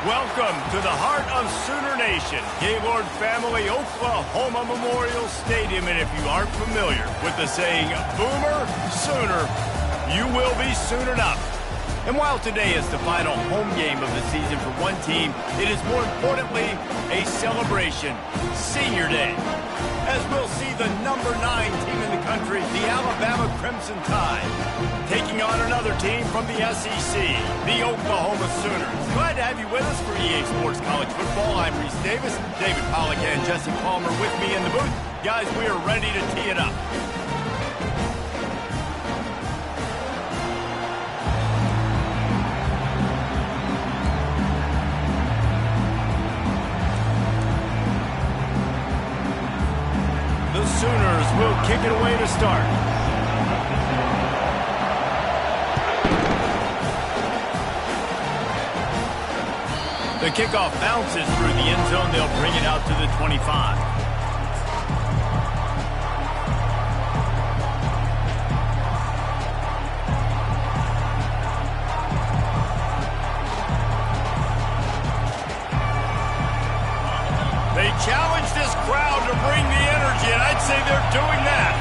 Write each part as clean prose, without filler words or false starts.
Welcome to the heart of Sooner Nation, Gaylord Family Oklahoma Memorial Stadium. And if you aren't familiar with the saying, Boomer Sooner, you will be soonered up. And while today is the final home game of the season for one team, it is more importantly a celebration, Senior Day, as we'll see the number 9 team in the country, the Alabama Crimson Tide, taking on another team from the SEC, the Oklahoma Sooners. Glad to have you with us for EA Sports College Football. I'm Reese Davis, David Pollack and Jesse Palmer with me in the booth. Guys, we are ready to tee it up. The Sooners will kick it away to start. The kickoff bounces through the end zone. They'll bring it out to the 25. They challenge this crowd to bring the energy, and I'd say they're doing that.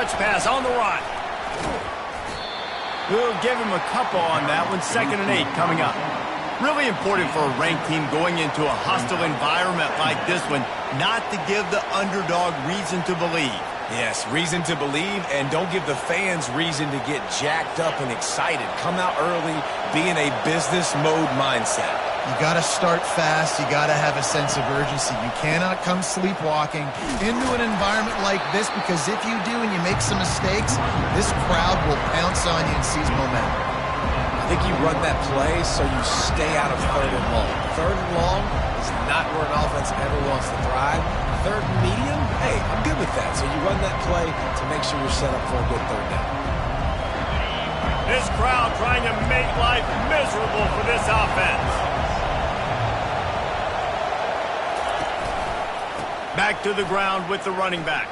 Blitz pass on the run. We'll give him a couple on that one. 2nd and 8 coming up. Really important for a ranked team going into a hostile environment like this one not to give the underdog reason to believe. Yes, reason to believe, and don't give the fans reason to get jacked up and excited. Come out early, be in a business mode mindset. You got to start fast. You got to have a sense of urgency. You cannot come sleepwalking into an environment like this, because if you do and you make some mistakes, this crowd will pounce on you and seize momentum. I think you run that play so you stay out of 3rd and long. 3rd and long is not where an offense ever wants to thrive. 3rd and medium, hey, I'm good with that. So you run that play to make sure you're set up for a good 3rd down. This crowd trying to make life miserable for this offense. Back to the ground with the running back.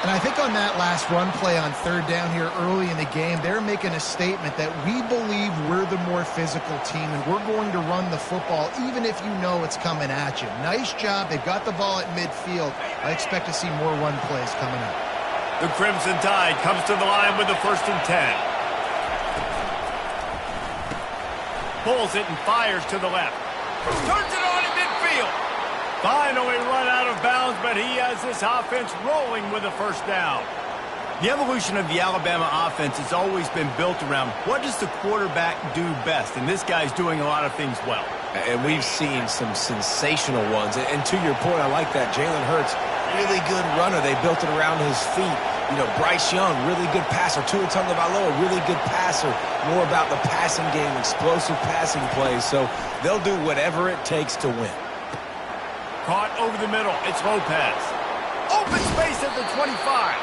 And I think on that last run play on 3rd down here early in the game, they're making a statement that we believe we're the more physical team and we're going to run the football even if you know it's coming at you. Nice job. They've got the ball at midfield. I expect to see more run plays coming up. The Crimson Tide comes to the line with the 1st and 10. Pulls it and fires to the left. Turns it on in midfield. Finally run out of bounds, but he has this offense rolling with a 1st down. The evolution of the Alabama offense has always been built around what does the quarterback do best, and this guy's doing a lot of things well. And we've seen some sensational ones. And to your point, I like that. Jalen Hurts, really good runner. They built it around his feet. You know, Bryce Young, really good passer. Tua Tagovailoa, really good passer. More about the passing game, explosive passing plays. So they'll do whatever it takes to win. Caught over the middle. It's Lopez. Open space at the 25.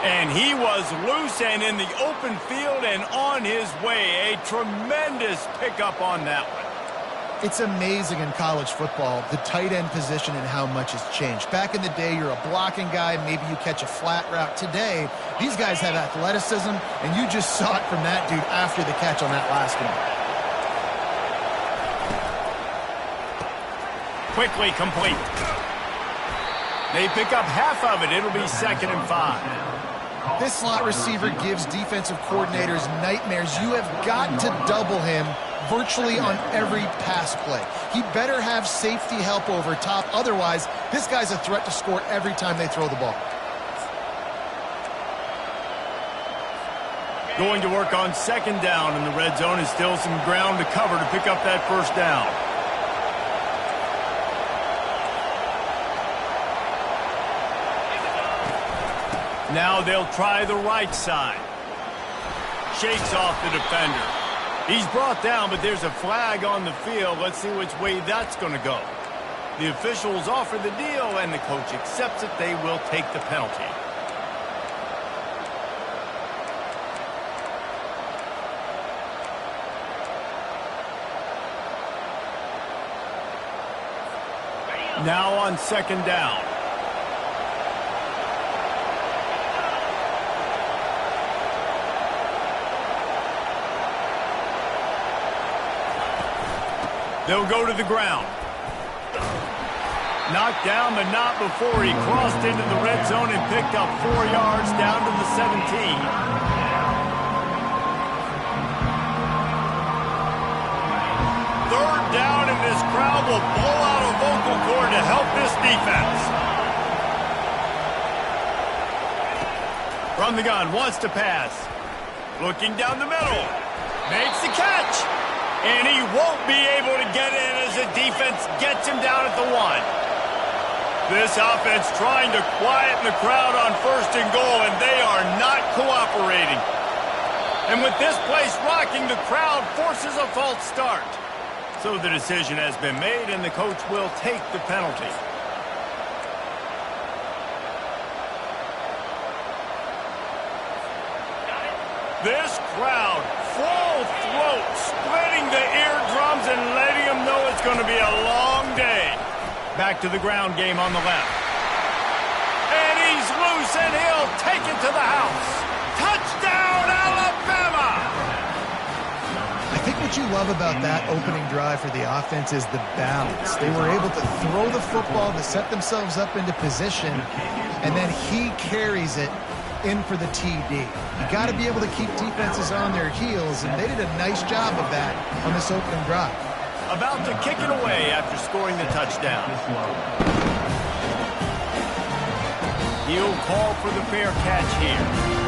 And he was loose and in the open field and on his way. A tremendous pickup on that one. It's amazing in college football, the tight end position and how much has changed. Back in the day, you're a blocking guy, maybe you catch a flat route. Today, these guys have athleticism, and you just saw it from that dude after the catch on that last one. Quickly complete. They pick up half of it. It'll be 2nd and 5. This slot receiver gives defensive coordinators nightmares. You have got to double him virtually on every pass play. He better have safety help over top. Otherwise, this guy's a threat to score every time they throw the ball. Going to work on 2nd down in the red zone, and still some ground to cover to pick up that 1st down. Now they'll try the right side. Shakes off the defender. He's brought down, but there's a flag on the field. Let's see which way that's going to go. The officials offer the deal, and the coach accepts it. They will take the penalty. Now on 2nd down. They'll go to the ground. Knocked down, but not before he crossed into the red zone and picked up 4 yards down to the 17. 3rd down, and this crowd will blow out a vocal cord to help this defense. From the gun, wants to pass. Looking down the middle. Makes the catch. And he won't be able to get in as the defense gets him down at the 1. This offense trying to quieten the crowd on 1st and goal, and they are not cooperating. And with this place rocking, the crowd forces a false start. So the decision has been made, and the coach will take the penalty. This crowd, full throat, splitting the eardrums and letting them know it's going to be a long day. Back to the ground game on the left. And he's loose, and he'll take it to the house. Touchdown, Alabama! I think with what you love about that opening drive for the offense is the balance. They were able to throw the football to set themselves up into position, and then he carries it in for the TD. You got to be able to keep defenses on their heels, and they did a nice job of that on this opening drive. About to kick it away after scoring the touchdown. He'll call for the fair catch here.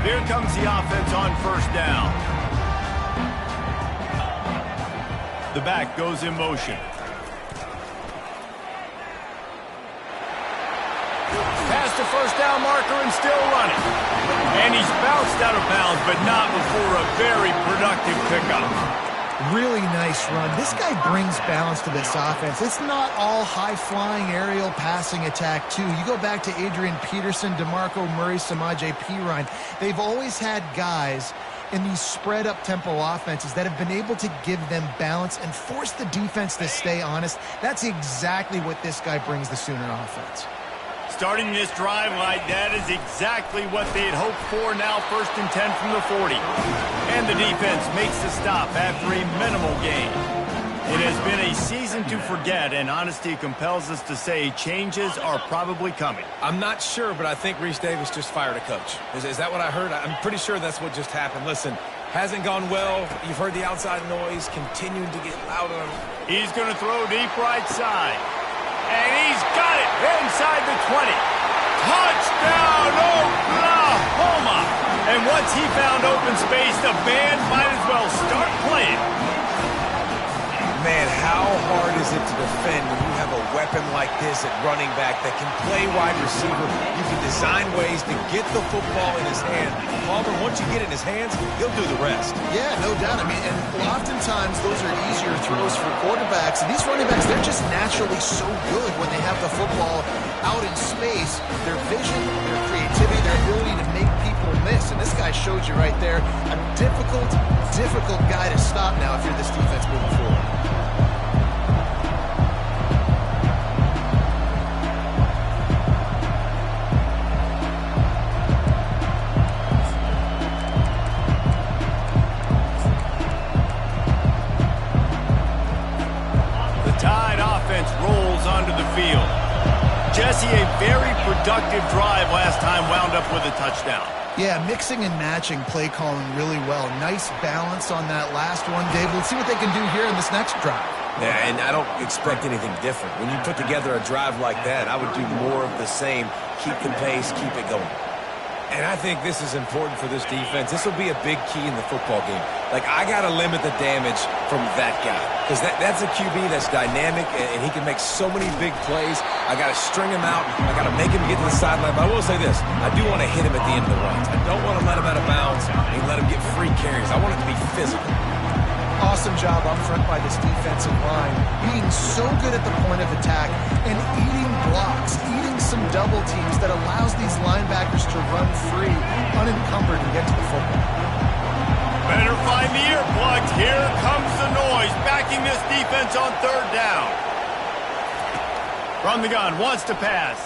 Here comes the offense on first down. The back goes in motion. Past the first down marker and still running. And he's bounced out of bounds, but not before a very productive pickup. Really nice run. This guy brings balance to this offense. It's not all high-flying aerial passing attack, too. You go back to Adrian Peterson, DeMarco Murray, Samaje Perine. They've always had guys in these spread-up tempo offenses that have been able to give them balance and force the defense to stay honest. That's exactly what this guy brings the Sooner offense. Starting this drive like that is exactly what they had hoped for. Now 1st and 10 from the 40. And the defense makes the stop after a minimal gain. It has been a season to forget, and honesty compels us to say changes are probably coming. I'm not sure, but I think Reese Davis just fired a coach. Is that what I heard? I'm pretty sure that's what just happened. Listen, hasn't gone well. You've heard the outside noise continuing to get louder. He's going to throw deep right side. And he's got it inside the 20. Touchdown, Oklahoma! And once he found open space, the band might as well start playing. Man, how hard is it to defend when you have a weapon like this at running back that can play wide receiver? You can design ways to get the football in his hand. Palmer, once you get it in his hands, he'll do the rest. Yeah, no doubt. I mean, and oftentimes those are easier throws for quarterbacks. And these running backs, they're just naturally so good when they have the football out in space. Their vision, their creativity, their ability to make people miss. And this guy showed you right there a difficult guy to stop now if you're this defense moving forward. Rolls onto the field. Jesse, a very productive drive last time, wound up with a touchdown. Yeah, mixing and matching play calling really well. Nice balance on that last one, Dave. Let's see what they can do here in this next drive. Yeah, and I don't expect anything different. When you put together a drive like that, I would do more of the same. Keep the pace, keep it going. And I think this is important for this defense. This will be a big key in the football game. Like, I got to limit the damage from that guy. Because that's a QB that's dynamic, and he can make so many big plays. I got to string him out. I got to make him get to the sideline. But I will say this. I do want to hit him at the end of the runs. I don't want to let him out of bounds and let him get free carries. I want it to be physical. Awesome job up front by this defensive line. Being so good at the point of attack and eating blocks, eating some double teams that allows these linebackers to run free, unencumbered, and get to the football. Better find the earplugs. Here comes the noise, backing this defense on 3rd down. From the gun, wants to pass.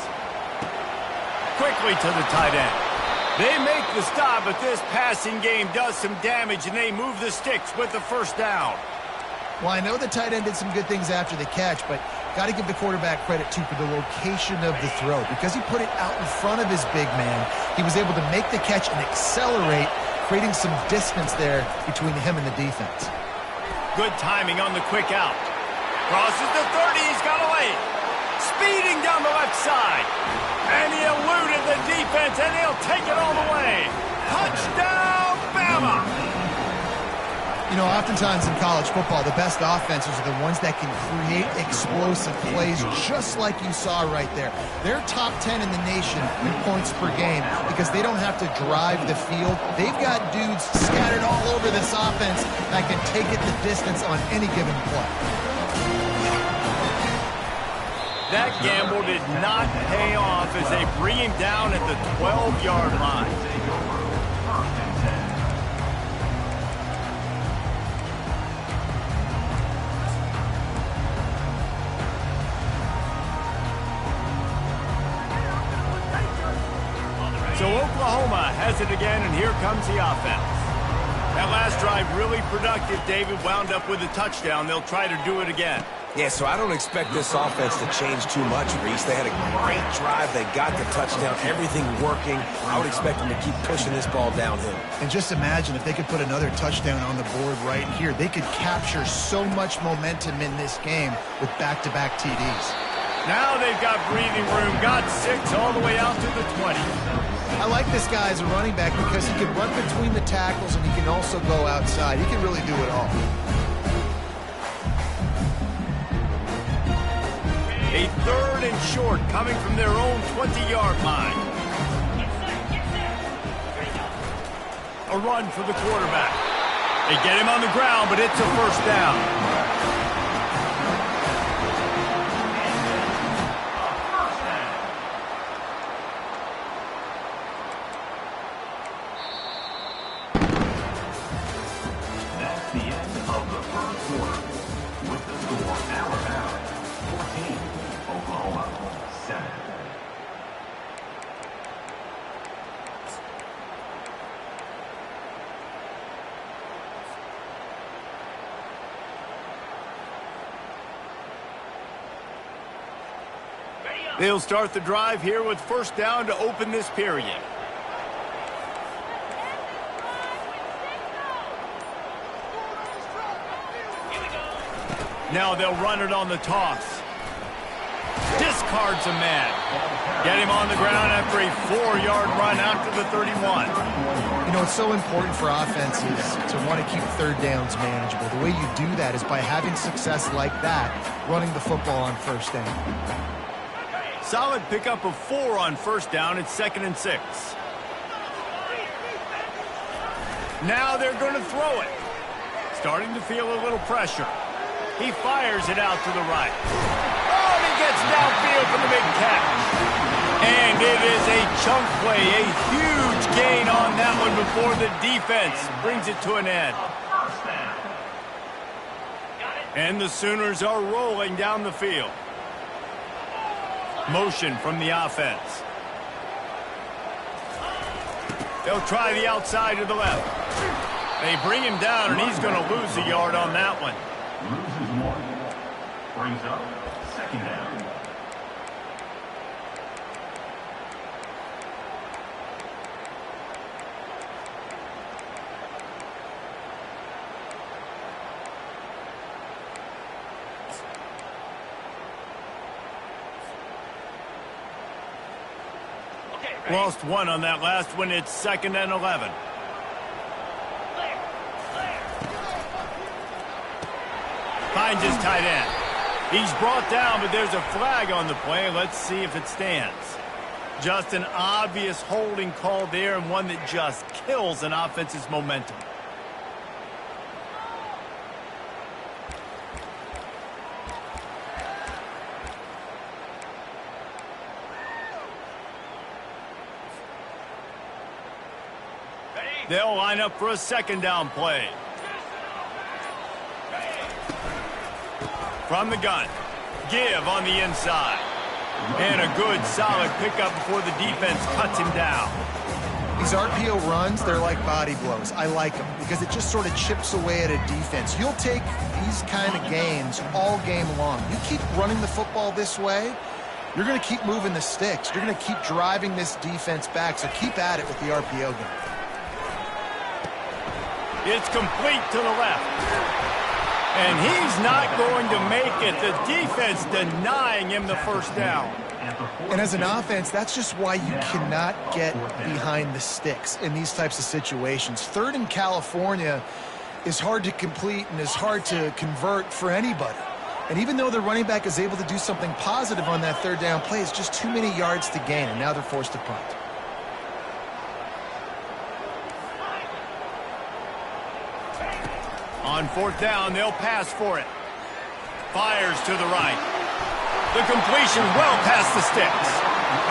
Quickly to the tight end. They make the stop, but this passing game does some damage, and they move the sticks with the 1st down. Well, I know the tight end did some good things after the catch, but got to give the quarterback credit, too, for the location of the throw. Because he put it out in front of his big man, he was able to make the catch and accelerate, creating some distance there between him and the defense. Good timing on the quick out. Crosses the 30, he's got a lane. Speeding down the left side. And he eluded the defense, and he'll take it all the way. Touchdown, Bama! You know, oftentimes in college football, the best offenses are the ones that can create explosive plays, just like you saw right there. They're top 10 in the nation in points per game because they don't have to drive the field. They've got dudes scattered all over this offense that can take it the distance on any given play. That gamble did not pay off as they bring him down at the 12-yard line. does it again, and here comes the offense. That last drive really productive. David wound up with a touchdown. They'll try to do it again. Yeah, so I don't expect this offense to change too much, Reese. They had a great drive. They got the touchdown. Everything working. I would expect them to keep pushing this ball downhill. And just imagine if they could put another touchdown on the board right here. They could capture so much momentum in this game with back-to-back TDs. Now they've got breathing room. Got 6 all the way out to the 20. I like this guy as a running back because he can run between the tackles and he can also go outside. He can really do it all. A 3rd and short coming from their own 20-yard line. A run for the quarterback. They get him on the ground, but it's a first down. They'll start the drive here with first down to open this period. Now they'll run it on the toss. Discards a man. Get him on the ground after a 4-yard run out to the 31. You know, it's so important for offenses to want to keep third downs manageable. The way you do that is by having success like that, running the football on first down. Solid pickup of 4 on first down. It's 2nd and 6. Now they're going to throw it. Starting to feel a little pressure. He fires it out to the right. Oh, and he gets downfield for the big catch. And it is a chunk play, a huge gain on that one before the defense brings it to an end. And the Sooners are rolling down the field. Motion from the offense. They'll try the outside to the left. They bring him down, and he's going to lose a yard on that one. Loses 1. Brings up 2nd down. Lost 1 on that last one. It's 2nd and 11. Finds his tight end. He's brought down, but there's a flag on the play. Let's see if it stands. Just an obvious holding call there, and one that just kills an offense's momentum. They'll line up for a 2nd down play. From the gun. Give on the inside. And a good, solid pickup before the defense cuts him down. These RPO runs, they're like body blows. I like them because it just sort of chips away at a defense. You'll take these kind of gains all game long. You keep running the football this way, you're going to keep moving the sticks. You're going to keep driving this defense back, so keep at it with the RPO game. It's complete to the left. And he's not going to make it. The defense denying him the first down. And as an offense, that's just why you cannot get behind the sticks in these types of situations. 3rd in California is hard to complete and is hard to convert for anybody. And even though the running back is able to do something positive on that 3rd down play, it's just too many yards to gain, and now they're forced to punt. On 4th down, they'll pass for it. Fires to the right. The completion well past the sticks.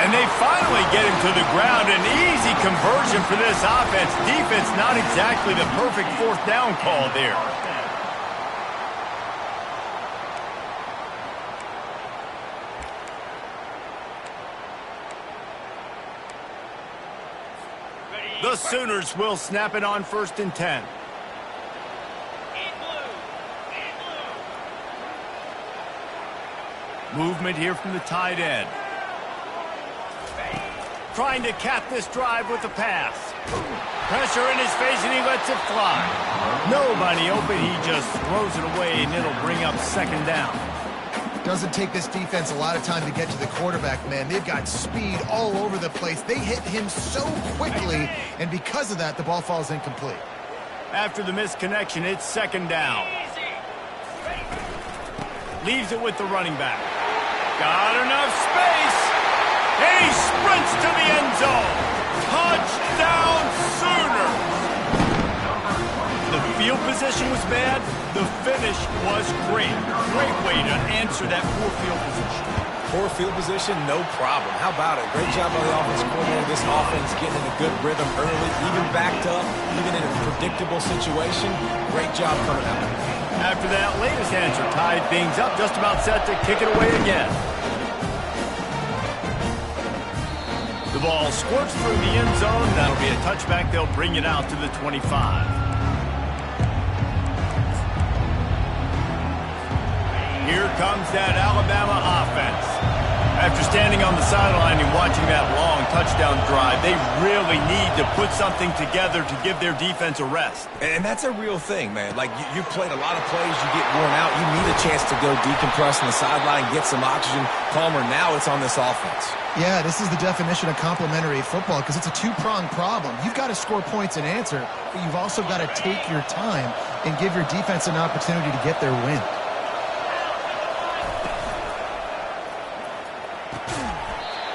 And they finally get him to the ground. An easy conversion for this offense. Defense not exactly the perfect 4th down call there. The Sooners will snap it on 1st and 10. Movement here from the tight end. Trying to cap this drive with a pass. Pressure in his face, and he lets it fly. Nobody open. He just throws it away, and it'll bring up 2nd down. Doesn't take this defense a lot of time to get to the quarterback, man. They've got speed all over the place. They hit him so quickly, and because of that, the ball falls incomplete. After the misconnection, it's 2nd down. Leaves it with the running back. Got enough space, and he sprints to the end zone. Touchdown, Sooners! The field position was bad. The finish was great. Great way to answer that poor field position. Poor field position, no problem. How about it? Great job by the offensive coordinator. This offense getting in a good rhythm early, even backed up, even in a predictable situation. Great job coming out. After that latest answer tied things up, just about set to kick it away again. The ball squirts through the end zone. That'll be a touchback. They'll bring it out to the 25. Here comes that Alabama offense. After standing on the sideline and watching that long touchdown drive, they really need to put something together to give their defense a rest. And that's a real thing, man. Like, you played a lot of plays, you get worn out, you need a chance to go decompress on the sideline, get some oxygen. Palmer, now it's on this offense. Yeah, this is the definition of complementary football because it's a two-pronged problem. You've got to score points and answer, but you've also got to take your time and give your defense an opportunity to get their win.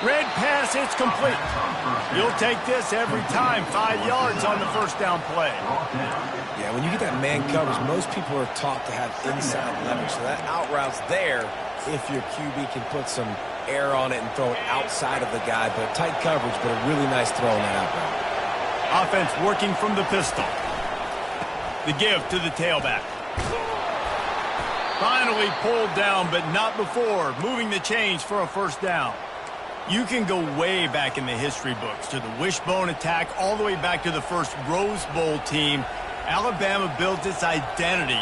Red pass, it's complete. You'll take this every time. 5 yards on the 1st down play. Yeah, when you get that man coverage, most people are taught to have inside leverage. So that out route's there if your QB can put some air on it and throw it outside of the guy. But tight coverage, but a really nice throw on that out route. Offense working from the pistol. The give to the tailback. Finally pulled down, but not before. Moving the chains for a 1st down. You can go way back in the history books to the wishbone attack, all the way back to the first Rose Bowl team. Alabama builds its identity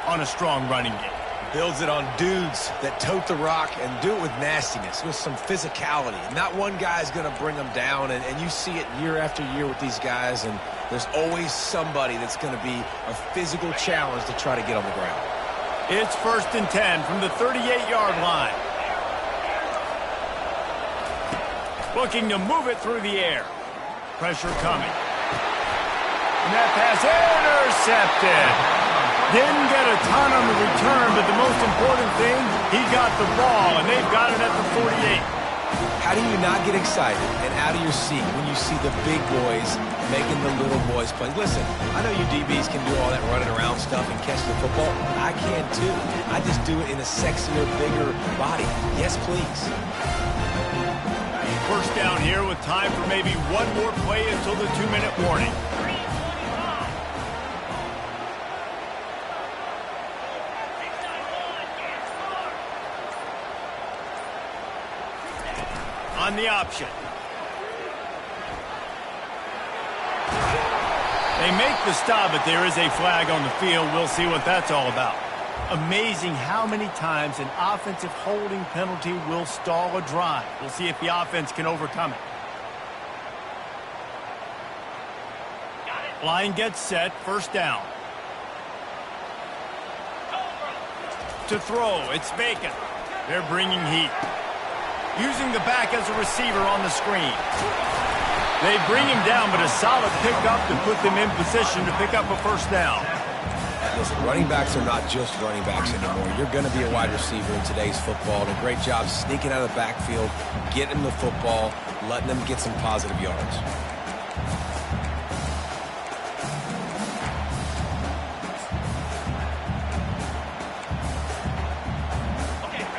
on a strong running game. Builds it on dudes that tote the rock and do it with nastiness, with some physicality. Not one guy's going to bring them down, and you see it year after year with these guys, and there's always somebody that's going to be a physical challenge to try to get on the ground. It's 1st and 10 from the 38-yard line. Looking to move it through the air. Pressure coming. And that pass intercepted. Didn't get a ton on the return, but the most important thing, he got the ball, and they've got it at the 48. How do you not get excited and out of your seat when you see the big boys making the little boys play? Listen, I know you DBs can do all that running around stuff and catch the football. I can too. I just do it in a sexier, bigger body. Yes, please. 1st down here with time for maybe one more play until the 2-minute warning. On the option. They make the stop, but there is a flag on the field. We'll see what that's all about. Amazing how many times an offensive holding penalty will stall a drive. We'll see if the offense can overcome it. Line gets set, 1st down. To throw, it's vacant. They're bringing heat. Using the back as a receiver on the screen. They bring him down, but a solid pickup to put them in position to pick up a 1st down. Listen, running backs are not just running backs anymore. You're going to be a wide receiver in today's football. And a great job sneaking out of the backfield, getting them the football, letting them get some positive yards.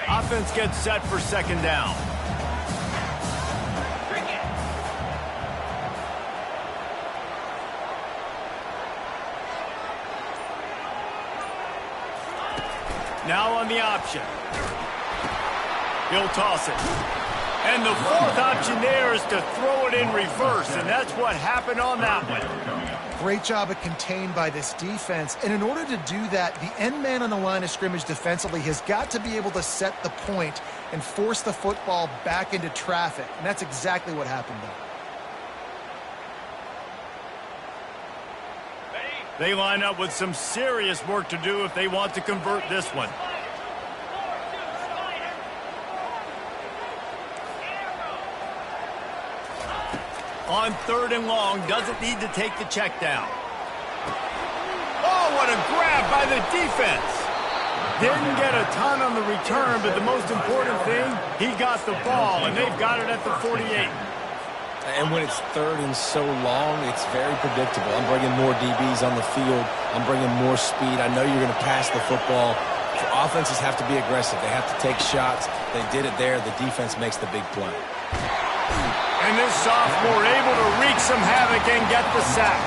Offense gets set for 2nd down. Now on the option. He'll toss it. And the fourth option there is to throw it in reverse, and that's what happened on that one. Great job of contained by this defense. And in order to do that, the end man on the line of scrimmage defensively has got to be able to set the point and force the football back into traffic. And that's exactly what happened there. They line up with some serious work to do if they want to convert this one. On 3rd and long, doesn't need to take the check down. Oh, what a grab by the defense. Didn't get a ton on the return, but the most important thing, he got the ball, and they've got it at the 48. And when it's 3rd and so long, it's very predictable. I'm bringing more DBs on the field. I'm bringing more speed. I know you're going to pass the football. Offenses have to be aggressive. They have to take shots. They did it there. The defense makes the big play. And this sophomore able to wreak some havoc and get the sack.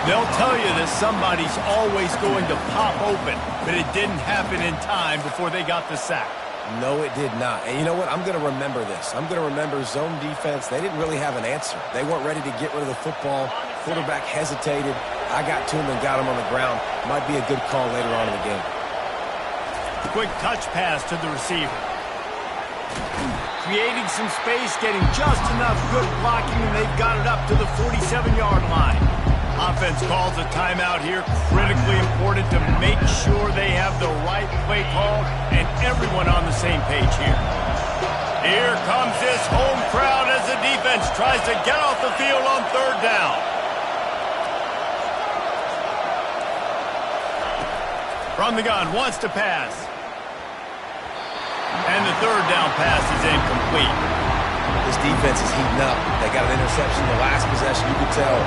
They'll tell you that somebody's always going to pop open, but it didn't happen in time before they got the sack. No, it did not. And you know what? I'm going to remember this. I'm going to remember zone defense. They didn't really have an answer. They weren't ready to get rid of the football. Quarterback hesitated. I got to him and got him on the ground. Might be a good call later on in the game. Quick touch pass to the receiver. Creating some space, getting just enough good blocking, and they've got it up to the 47-yard line. Offense calls a timeout here. Critically important to make sure they have the right play call and everyone on the same page here. Here comes this home crowd as the defense tries to get off the field on 3rd down. From the gun, wants to pass. And the 3rd down pass is incomplete. This defense is heating up. They got an interception in the last possession. You could tell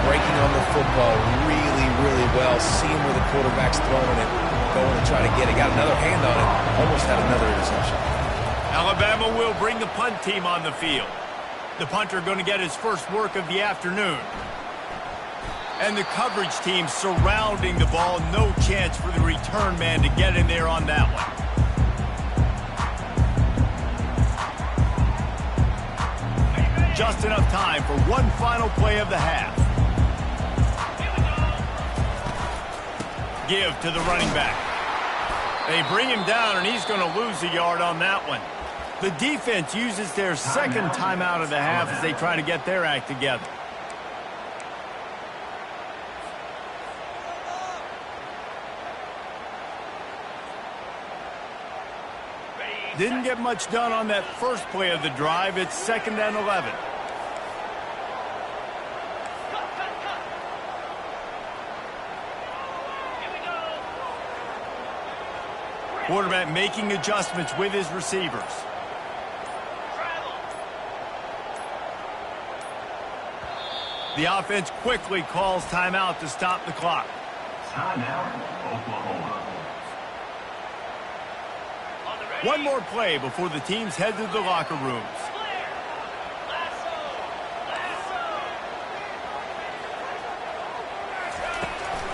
breaking on the football really, really well. Seeing where the quarterback's throwing it, going to try to get it. Got another hand on it. Almost had another interception. Alabama will bring the punt team on the field. The punter going to get his first work of the afternoon. And the coverage team surrounding the ball. No chance for the return man to get in there on that one. Just enough time for one final play of the half. Give to the running back. They bring him down, and he's going to lose a yard on that one. The defense uses their second timeout of the half as they try to get their act together. Didn't get much done on that first play of the drive. It's 2nd and 11. Quarterback making adjustments with his receivers. The offense quickly calls timeout to stop the clock. Timeout, Oklahoma. One more play before the teams head to the locker rooms.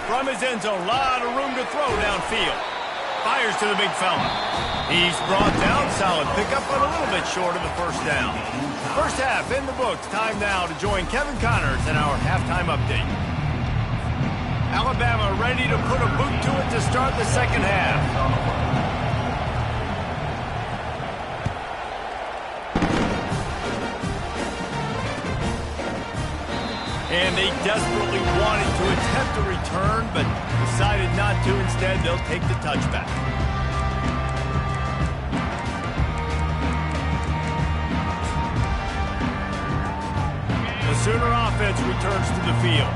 From his end zone, a lot of room to throw downfield. Fires to the big fella. He's brought down, solid pickup, but a little bit short of the first down. First half in the books. Time now to join Kevin Connors in our halftime update. Alabama ready to put a boot to it to start the second half. And they desperately wanted to attempt a return, but decided not to. Instead, they'll take the touchback. The Sooner offense returns to the field.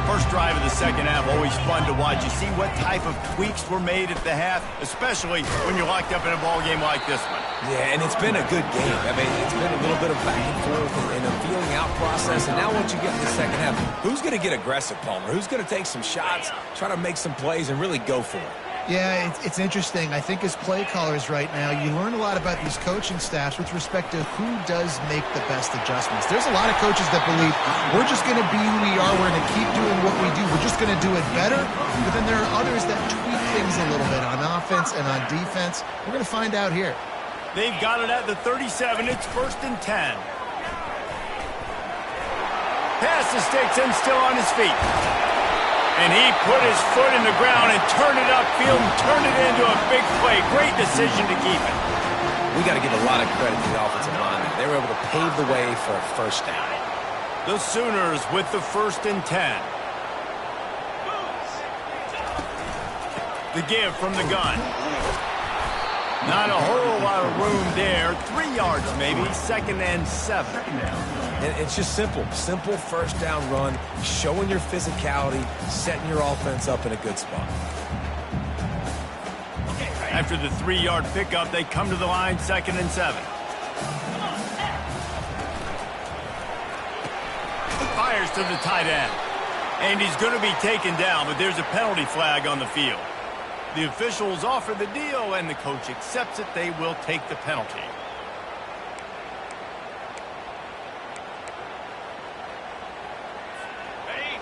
First drive of the second half, always fun to watch. You see what type of tweaks were made at the half, especially when you're locked up in a ball game like this one. Yeah, and it's been a good game. I mean, it's been a little bit of back and forth and a feeling out process. And now once you get in the second half, who's going to get aggressive, Palmer? Who's going to take some shots, try to make some plays, and really go for it? Yeah, it's interesting. I think as play callers right now, you learn a lot about these coaching staffs with respect to who does make the best adjustments. There's a lot of coaches that believe we're just going to be who we are. We're going to keep doing what we do. We're just going to do it better. But then there are others that tweak things a little bit on offense and on defense. We're going to find out here. They've got it at the 37. It's 1st and 10. Past the sticks and still on his feet. And he put his foot in the ground and turned it upfield and turned it into a big play. Great decision to keep it. We got to give a lot of credit to the offensive line. They were able to pave the way for a first down. The Sooners with the 1st and 10. The give from the gun. Not a whole lot of room there. 3 yards maybe. 2nd and 7. And it's just simple. Simple first down run, showing your physicality, setting your offense up in a good spot. After the 3-yard pickup, they come to the line, 2nd and 7. Fires to the tight end. And he's going to be taken down, but there's a penalty flag on the field. The officials offer the deal, and the coach accepts it. They will take the penalty.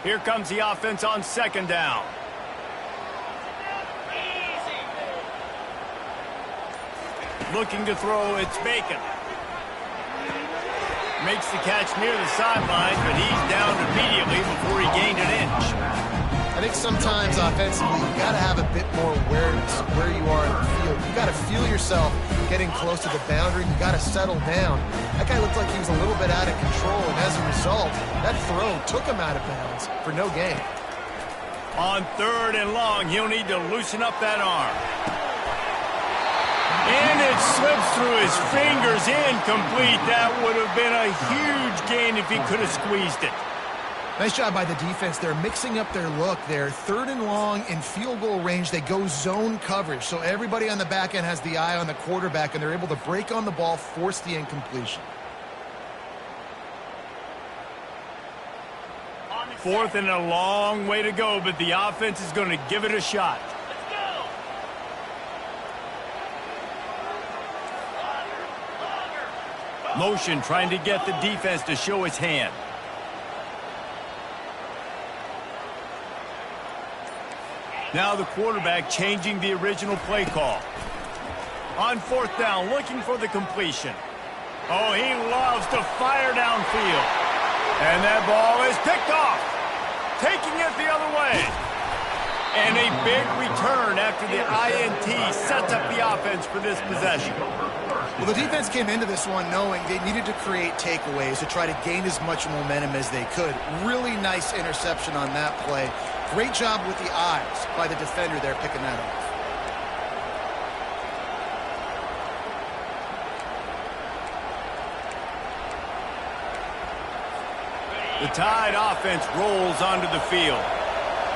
Here comes the offense on 2nd down. Looking to throw, it's Bacon. Makes the catch near the sideline, but he's down immediately before he gained an inch. I think sometimes offensively, you got to have a bit more awareness of where you are in the field. You got to feel yourself getting close to the boundary. You got to settle down. That guy looked like he was a little bit out of control, and as a result, that throw took him out of bounds for no gain. On 3rd and long, he'll need to loosen up that arm. And it slips through his fingers, incomplete. That would have been a huge gain if he could have squeezed it. Nice job by the defense. They're mixing up their look there. 3rd and long in field goal range. They go zone coverage. So everybody on the back end has the eye on the quarterback, and they're able to break on the ball, force the incompletion. 4th and a long way to go, but the offense is going to give it a shot. Motion trying to get the defense to show his hand. Now the quarterback changing the original play call. On 4th down, looking for the completion. Oh, he loves to fire downfield. And that ball is picked off. Taking it the other way. And a big return after the INT sets up the offense for this possession. Well, the defense came into this one knowing they needed to create takeaways to try to gain as much momentum as they could. Really nice interception on that play. Great job with the eyes by the defender there picking that off. The Tide offense rolls onto the field.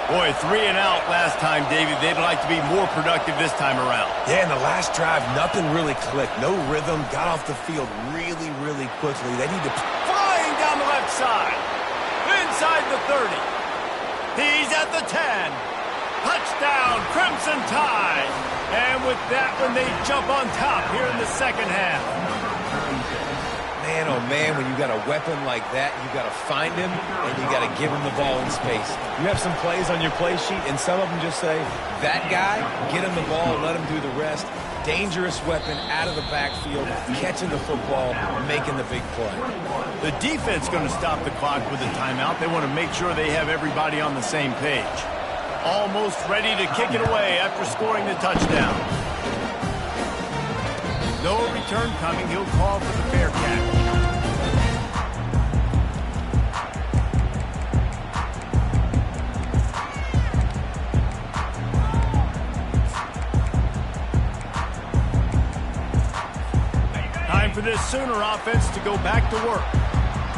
Boy, 3 and out last time, David. They'd like to be more productive this time around. Yeah, in the last drive, nothing really clicked. No rhythm. Got off the field really, really quickly. They need to... Flying down the left side. Inside the 30. He's at the 10. Touchdown, Crimson Tide. And with that one, they jump on top here in the 2nd half. Man, oh man, when you got a weapon like that, you got to find him, and you got to give him the ball in space. You have some plays on your play sheet, and some of them just say, that guy, get him the ball, let him do the rest. Dangerous weapon out of the backfield, catching the football, making the big play. The defense going to stop the clock with a timeout. They want to make sure they have everybody on the same page. Almost ready to kick it away after scoring the touchdown. No return coming. He'll call for the fair catch. Time for this Sooner offense to go back to work.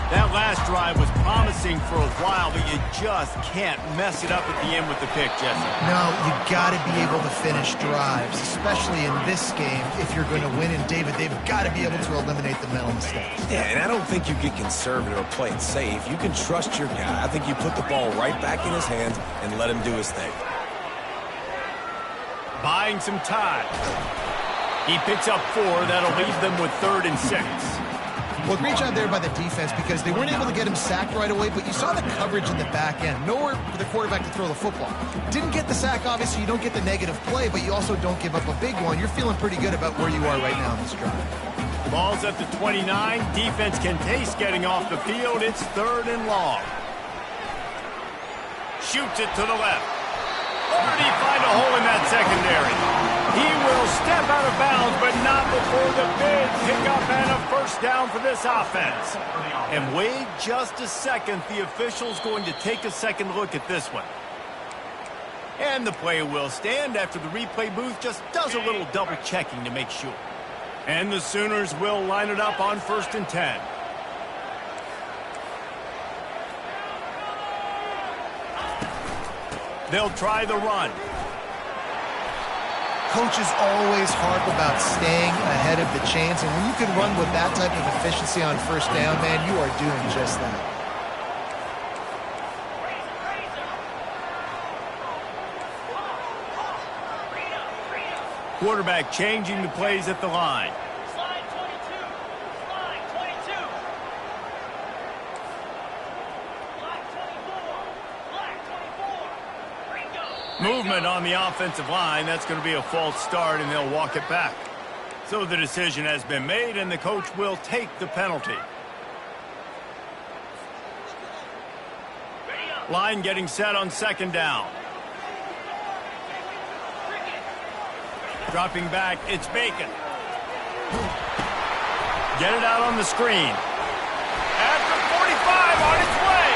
That last drive was promising for a while, but you just can't mess it up at the end with the pick, Jesse. No, you got to be able to finish drives, especially in this game if you're going to win. And, David, they've got to be able to eliminate the mental mistakes. Yeah, and I don't think you get conservative or play it safe. You can trust your guy. I think you put the ball right back in his hands and let him do his thing. Buying some time. He picks up 4. That'll leave them with 3rd and 6. Well, great job there by the defense because they weren't able to get him sacked right away, but you saw the coverage in the back end. Nowhere for the quarterback to throw the football. Didn't get the sack, obviously. You don't get the negative play, but you also don't give up a big one. You're feeling pretty good about where you are right now in this drive. Ball's at the 29. Defense can taste getting off the field. It's 3rd and long. Shoots it to the left. Or did he find a hole in that secondary? He will step out of bounds, but not before the big pickup and a first down for this offense. And wait just a second. The official's going to take a second look at this one. And the play will stand after the replay booth just does a little double checking to make sure. And the Sooners will line it up on 1st and 10. They'll try the run. Coaches always harp about staying ahead of the chains, and when you can run with that type of efficiency on 1st down, man, you are doing just that. Quarterback changing the plays at the line. Movement on the offensive line. That's going to be a false start, and they'll walk it back. So the decision has been made, and the coach will take the penalty. Line getting set on 2nd down. Dropping back, it's Bacon. Get it out on the screen. After 45 on its way.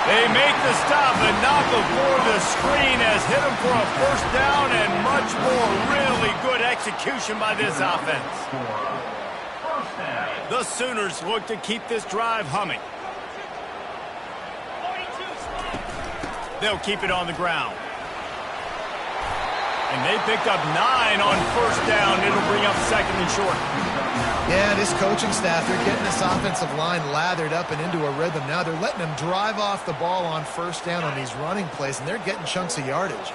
They make the stop, but not before the screen has hit them for a first down and much more. Really good execution by this offense. The Sooners look to keep this drive humming. They'll keep it on the ground. And they picked up 9 on 1st down. It'll bring up 2nd and short. Yeah, this coaching staff, they're getting this offensive line lathered up and into a rhythm. Now they're letting them drive off the ball on 1st down on these running plays, and they're getting chunks of yardage.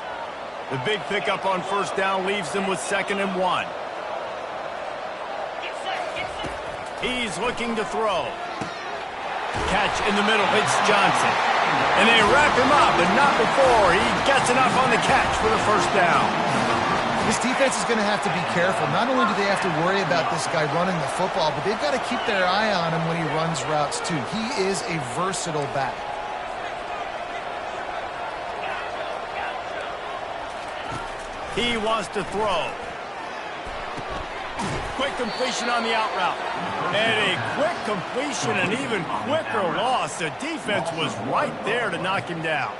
The big pickup on 1st down leaves them with 2nd and 1. He's looking to throw. Catch in the middle. It's Johnson. And they wrap him up, but not before he gets enough on the catch for the first down. This defense is going to have to be careful. Not only do they have to worry about this guy running the football, but they've got to keep their eye on him when he runs routes too. He is a versatile back. He wants to throw. Quick completion on the out route. And a quick completion, an even quicker loss. The defense was right there to knock him down.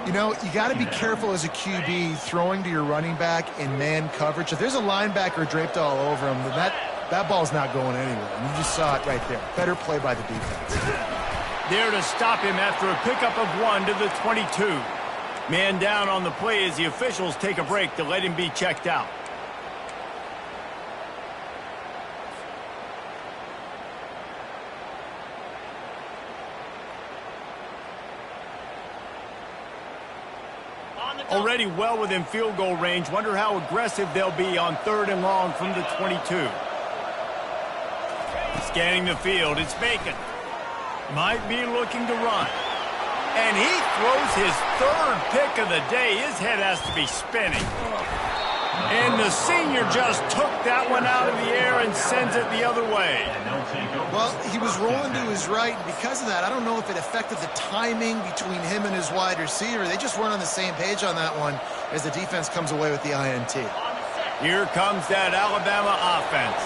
You know, you got to be careful as a QB throwing to your running back in man coverage. If there's a linebacker draped all over him, then that ball's not going anywhere. And you just saw it right there. Better play by the defense. There to stop him after a pickup of 1 to the 22. Man down on the play as the officials take a break to let him be checked out. Already well within field goal range. Wonder how aggressive they'll be on 3rd and long from the 22. Scanning the field, it's Bacon. Might be looking to run. And he throws his 3rd pick of the day. His head has to be spinning. And the senior just took that one out of the air and sends it the other way. Well, he was rolling to his right, and because of that, I don't know if it affected the timing between him and his wide receiver. They just weren't on the same page on that one as the defense comes away with the INT. Here comes that Alabama offense.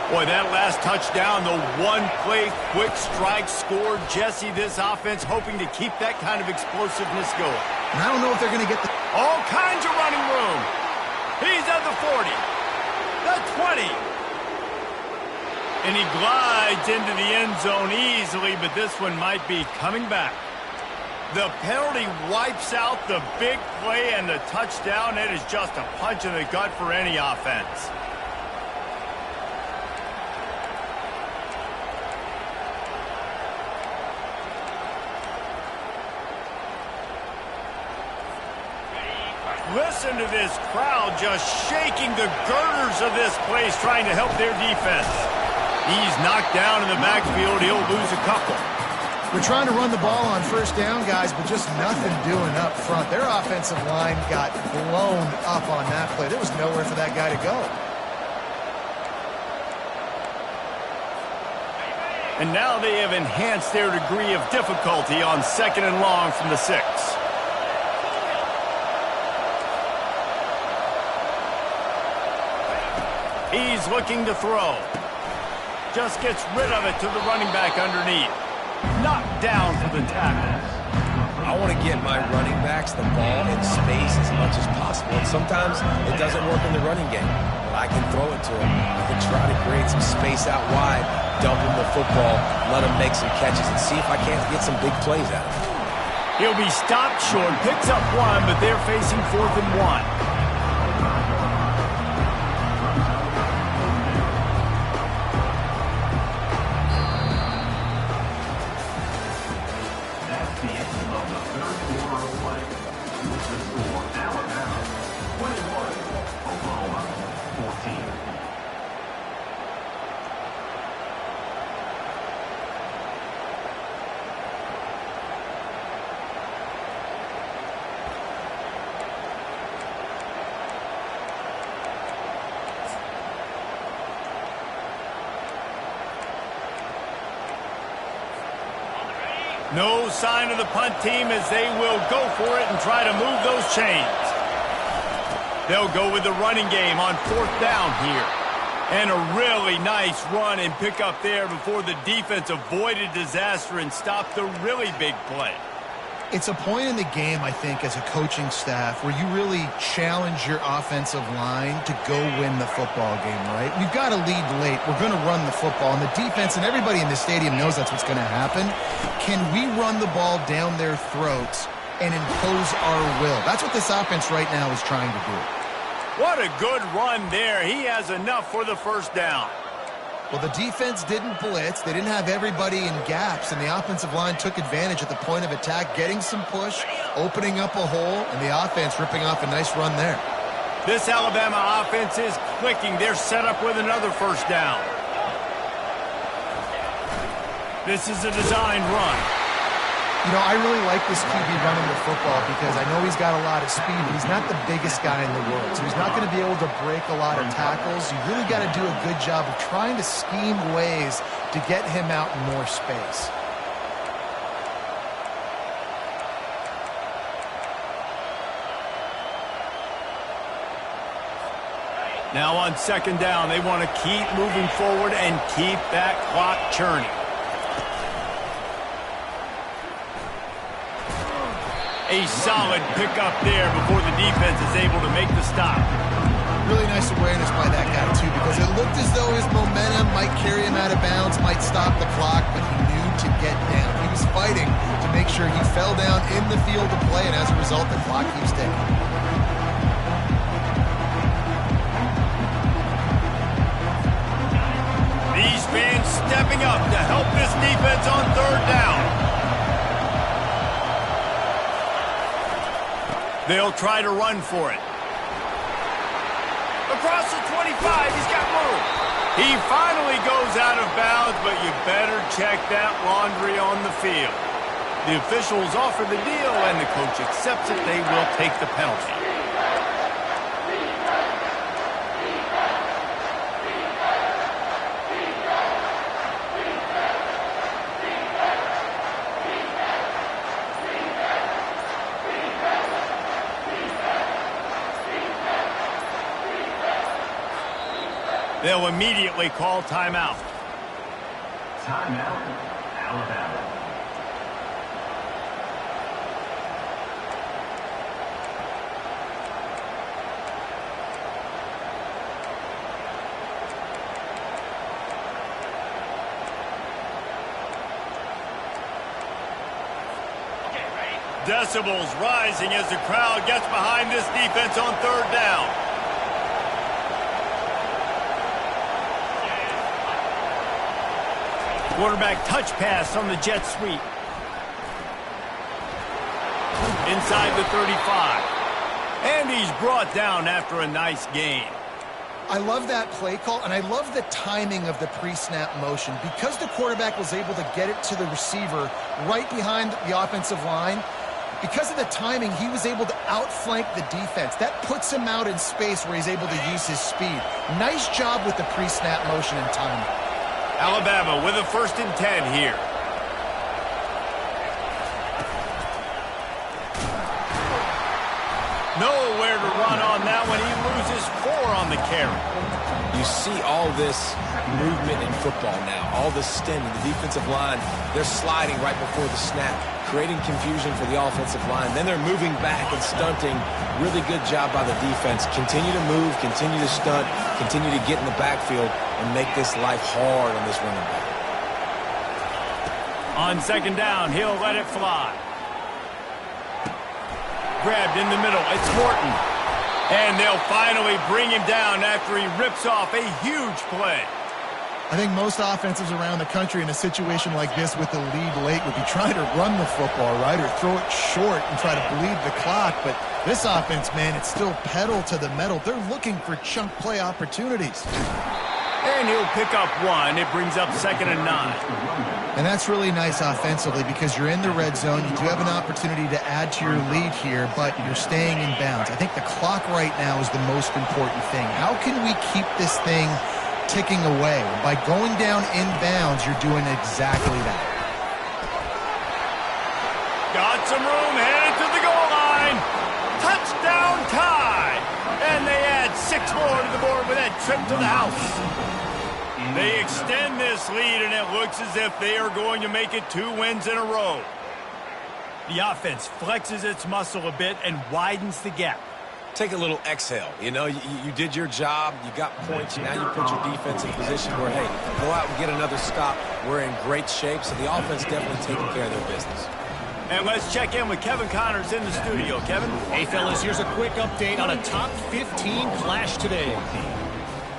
Boy, that last touchdown, the one-play quick strike scored. Jesse, this offense hoping to keep that kind of explosiveness going. And I don't know if they're going to get the... All kinds of running room. He's at the 40, the 20. And he glides into the end zone easily, but this one might be coming back. The penalty wipes out the big play and the touchdown. It is just a punch in the gut for any offense. Listen to this crowd just shaking the girders of this place, trying to help their defense. He's knocked down in the backfield. He'll lose a couple. They're trying to run the ball on first down, guys, but just nothing doing up front. Their offensive line got blown up on that play. There was nowhere for that guy to go. And now they have enhanced their degree of difficulty on 2nd and long from the 6. He's looking to throw. Just gets rid of it to the running back underneath. Knocked down for the tackle. I want to get my running backs the ball in space as much as possible. And sometimes it doesn't work in the running game. But I can throw it to him. I can try to create some space out wide, dump him the football, let him make some catches, and see if I can't get some big plays out of him. He'll be stopped short, picks up 1, but they're facing 4th and 1. No sign of the punt team as they will go for it and try to move those chains. They'll go with the running game on 4th down here. And a really nice run and pick up there before the defense avoided disaster and stopped the really big play. It's a point in the game, I think, as a coaching staff where you really challenge your offensive line to go win the football game, right? We've got to lead late. We're going to run the football. And the defense and everybody in the stadium knows that's what's going to happen. Can we run the ball down their throats and impose our will? That's what this offense right now is trying to do. What a good run there. He has enough for the first down. Well, the defense didn't blitz. They didn't have everybody in gaps, and the offensive line took advantage at the point of attack, getting some push, opening up a hole, and the offense ripping off a nice run there. This Alabama offense is clicking. They're set up with another first down. This is a designed run. You know, I really like this QB running the football because I know he's got a lot of speed, but he's not the biggest guy in the world. So he's not going to be able to break a lot of tackles. You really got to do a good job of trying to scheme ways to get him out in more space. Now on 2nd down, they want to keep moving forward and keep that clock churning. A solid pickup there before the defense is able to make the stop. Really nice awareness by that guy, too, because it looked as though his momentum might carry him out of bounds, might stop the clock, but he knew to get down. He was fighting to make sure he fell down in the field to play, and as a result, the clock keeps ticking. These fans stepping up to help this defense on 3rd down. They'll try to run for it. Across the 25, he's got room. He finally goes out of bounds, but you better check that laundry on the field. The officials offer the deal, and the coach accepts it. They will take the penalty. They'll immediately call timeout. Timeout, Alabama. Decibels rising as the crowd gets behind this defense on 3rd down. Quarterback touch pass on the jet sweep. Inside the 35. And he's brought down after a nice gain. I love that play call, and I love the timing of the pre-snap motion. Because the quarterback was able to get it to the receiver right behind the offensive line, because of the timing, he was able to outflank the defense. That puts him out in space where he's able to use his speed. Nice job with the pre-snap motion and timing. Alabama with a 1st and 10 here. Nowhere to run on that one. He loses 4 on the carry. You see all this movement in football now, all this stemming. The defensive line, they're sliding right before the snap, creating confusion for the offensive line. Then they're moving back and stunting. Really good job by the defense. Continue to move, continue to stunt, continue to get in the backfield and make this life hard on this running back. On 2nd down, he'll let it fly. Grabbed in the middle. It's Morton. And they'll finally bring him down after he rips off a huge play. I think most offenses around the country in a situation like this with the lead late would be trying to run the football, right, or throw it short and try to bleed the clock. But this offense, man, it's still pedal to the metal. They're looking for chunk play opportunities. And he'll pick up 1. It brings up 2nd and 9. And that's really nice offensively because you're in the red zone. You do have an opportunity to add to your lead here, but you're staying in bounds. I think the clock right now is the most important thing. How can we keep this thing ticking away? By going down in bounds, you're doing exactly that. Got some room, headed to the goal line. Touchdown tie. And they add 6 more to the board with that trip to the house. They extend this lead, and it looks as if they are going to make it 2 wins in a row. The offense flexes its muscle a bit and widens the gap. Take a little exhale. You know, you did your job. You got points. Now you put your defense in position where, hey, go out and get another stop. We're in great shape, so the offense definitely taking care of their business. And let's check in with Kevin Connors in the studio. Kevin? Hey, fellas, here's a quick update on a top 15 clash today.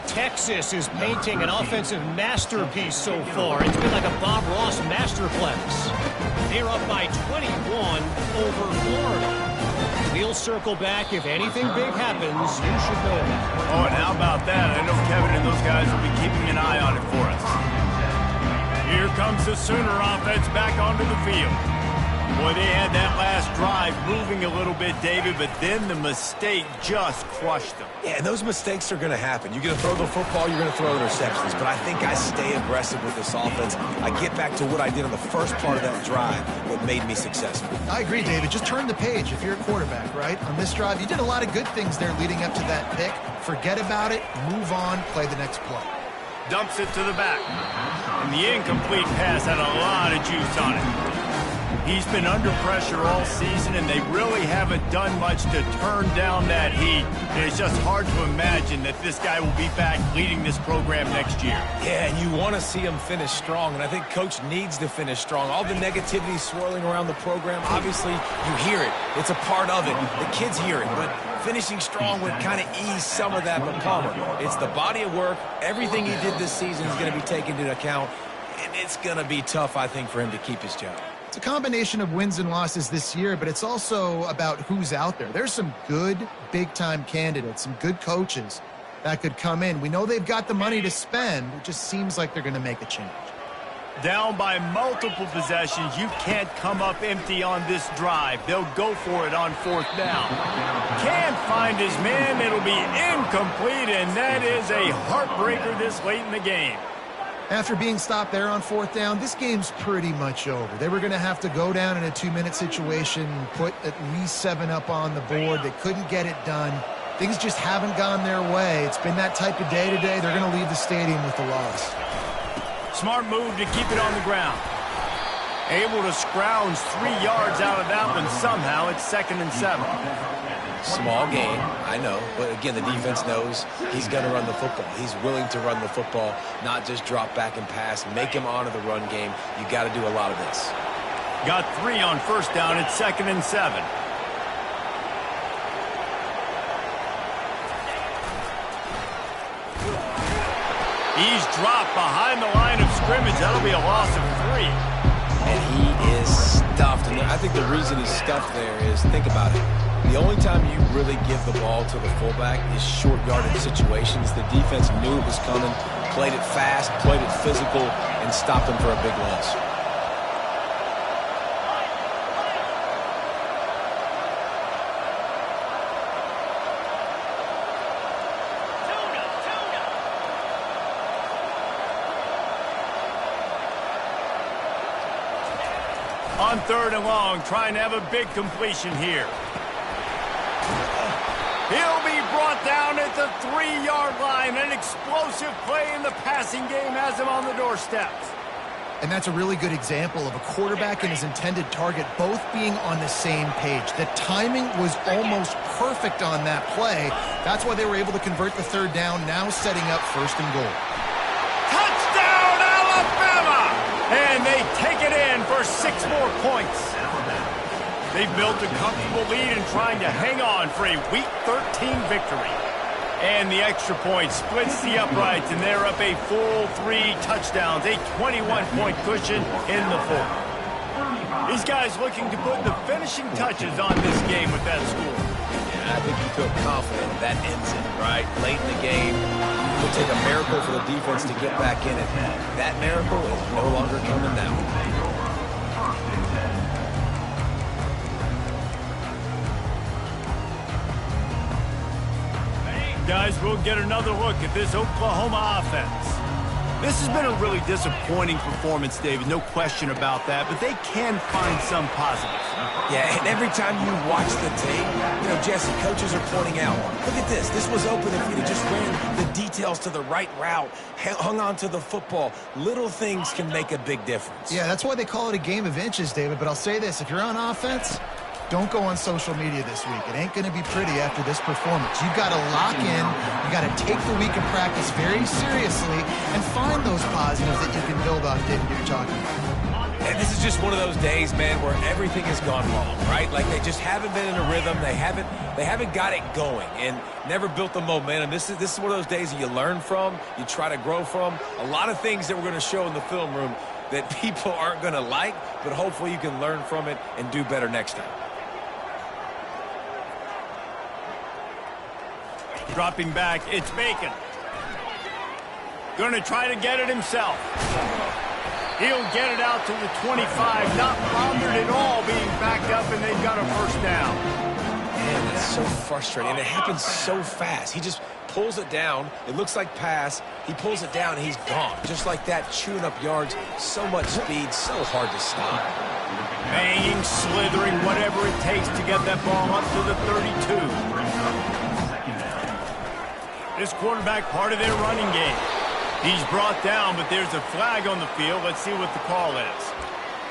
Texas is painting an offensive masterpiece so far. It's been like a Bob Ross masterclass. They're up by 21 over Florida. We'll circle back. If anything big happens, you should know that. Oh, and how about that? I know Kevin and those guys will be keeping an eye on it for us. Here comes the Sooner offense back onto the field. Boy, they had that last drive moving a little bit, David, but then the mistake just crushed them. Yeah, and those mistakes are going to happen. You're going to throw the football, you're going to throw interceptions, but I think I stay aggressive with this offense. I get back to what I did on the first part of that drive that made me successful. I agree, David. Just turn the page if you're a quarterback, right? On this drive, you did a lot of good things there leading up to that pick. Forget about it, move on, play the next play. Dumps it to the back. And the incomplete pass had a lot of juice on it. He's been under pressure all season, and they really haven't done much to turn down that heat. And it's just hard to imagine that this guy will be back leading this program next year. Yeah, and you want to see him finish strong, and I think Coach needs to finish strong. All the negativity swirling around the program, obviously, you hear it. It's a part of it. The kids hear it, but finishing strong would kind of ease some of that. But Palmer, it's the body of work. Everything he did this season is going to be taken into account, and it's going to be tough, I think, for him to keep his job. It's a combination of wins and losses this year, but it's also about who's out there. There's some good big-time candidates, some good coaches that could come in. We know they've got the money to spend. It just seems like they're going to make a change. Down by multiple possessions, you can't come up empty on this drive. They'll go for it on 4th down. Can't find his man. It'll be incomplete, and that is a heartbreaker this late in the game. After being stopped there on 4th down, this game's pretty much over. They were going to have to go down in a 2-minute situation, put at least 7 up on the board. They couldn't get it done. Things just haven't gone their way. It's been that type of day today. They're going to leave the stadium with the loss. Smart move to keep it on the ground. Able to scrounge 3 yards out of that one somehow. It's 2nd and 7. Small game, I know, but again, the defense knows he's going to run the football. He's willing to run the football, not just drop back and pass, make him honor the run game. You got to do a lot of this. Got 3 on 1st down. It's 2nd and 7. He's dropped behind the line of scrimmage. That'll be a loss of 3. And he is stuffed, and I think the reason he's stuffed there is, think about it. The only time you really give the ball to the fullback is short yardage situations. The defense knew it was coming, played it fast, played it physical, and stopped him for a big loss. On 3rd and long, trying to have a big completion here. He'll be brought down at the 3-yard line. An explosive play in the passing game has him on the doorstep. And that's a really good example of a quarterback and his intended target both being on the same page. The timing was almost perfect on that play. That's why they were able to convert the 3rd down, now setting up 1st and goal. Touchdown, Alabama! And they take it in for 6 more points. They built a comfortable lead and trying to hang on for a Week 13 victory. And the extra point splits the uprights, and they're up a full 3 touchdowns, a 21-point cushion in the 4th. These guys looking to put the finishing touches on this game with that score. Yeah, I think you feel confident that ends it, right? Late in the game, it would take a miracle for the defense to get back in it. That miracle is no longer coming now. Guys, we'll get another look at this Oklahoma offense. This has been a really disappointing performance, David, no question about that, but they can find some positives. Yeah, and every time you watch the tape, Jesse, coaches are pointing out, look at this. This was open if you'd have just ran the details to the right route, hung on to the football. Little things can make a big difference. Yeah, that's why they call it a game of inches, David. But I'll say this, if you're on offense, don't go on social media this week. It ain't going to be pretty after this performance. You've got to lock in. You got to take the week of practice very seriously and find those positives that you can build off, David, you're talking about. And this is just one of those days, man, where everything has gone wrong, right? Like they just haven't been in a rhythm. They haven't got it going and never built the momentum. This is one of those days that you learn from, you try to grow from. A lot of things that we're going to show in the film room that people aren't going to like, but hopefully you can learn from it and do better next time. Dropping back, it's Bacon. Going to try to get it himself. He'll get it out to the 25, not bothered at all being backed up, and they've got a 1st down. Man, that's so frustrating, and it happens so fast. He just pulls it down. It looks like pass. He pulls it down, and he's gone. Just like that, chewing up yards. So much speed, so hard to stop. Banging, slithering, whatever it takes to get that ball up to the 32. This quarterback part of their running game. He's brought down, but there's a flag on the field. Let's see what the call is.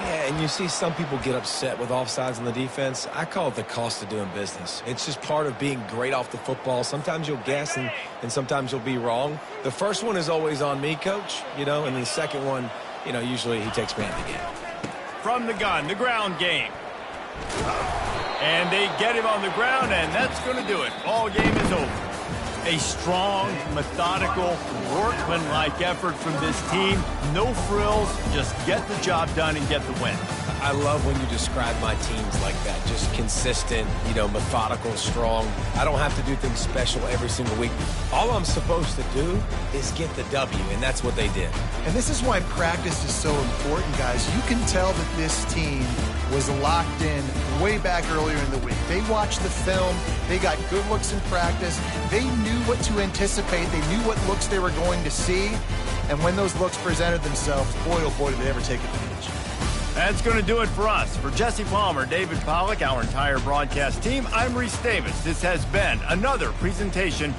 Yeah, and you see some people get upset with offsides on the defense. I call it the cost of doing business. It's just part of being great off the football. Sometimes you'll guess and sometimes you'll be wrong. The first one is always on me, Coach, and the second one, usually he takes me out of the game. From the gun, the ground game. And they get him on the ground, and that's going to do it. Ball game is over. A strong, methodical, workmanlike effort from this team. No frills, just get the job done and get the win. I love when you describe my teams like that. Just consistent, methodical, strong. I don't have to do things special every single week. All I'm supposed to do is get the W, and that's what they did. And this is why practice is so important, guys. You can tell that this team was locked in way back earlier in the week. They watched the film. They got good looks in practice. They knew what to anticipate. They knew what looks they were going to see. And when those looks presented themselves, boy, oh boy, did they ever take advantage. That's going to do it for us. For Jesse Palmer, David Pollack, our entire broadcast team, I'm Reese Davis. This has been another presentation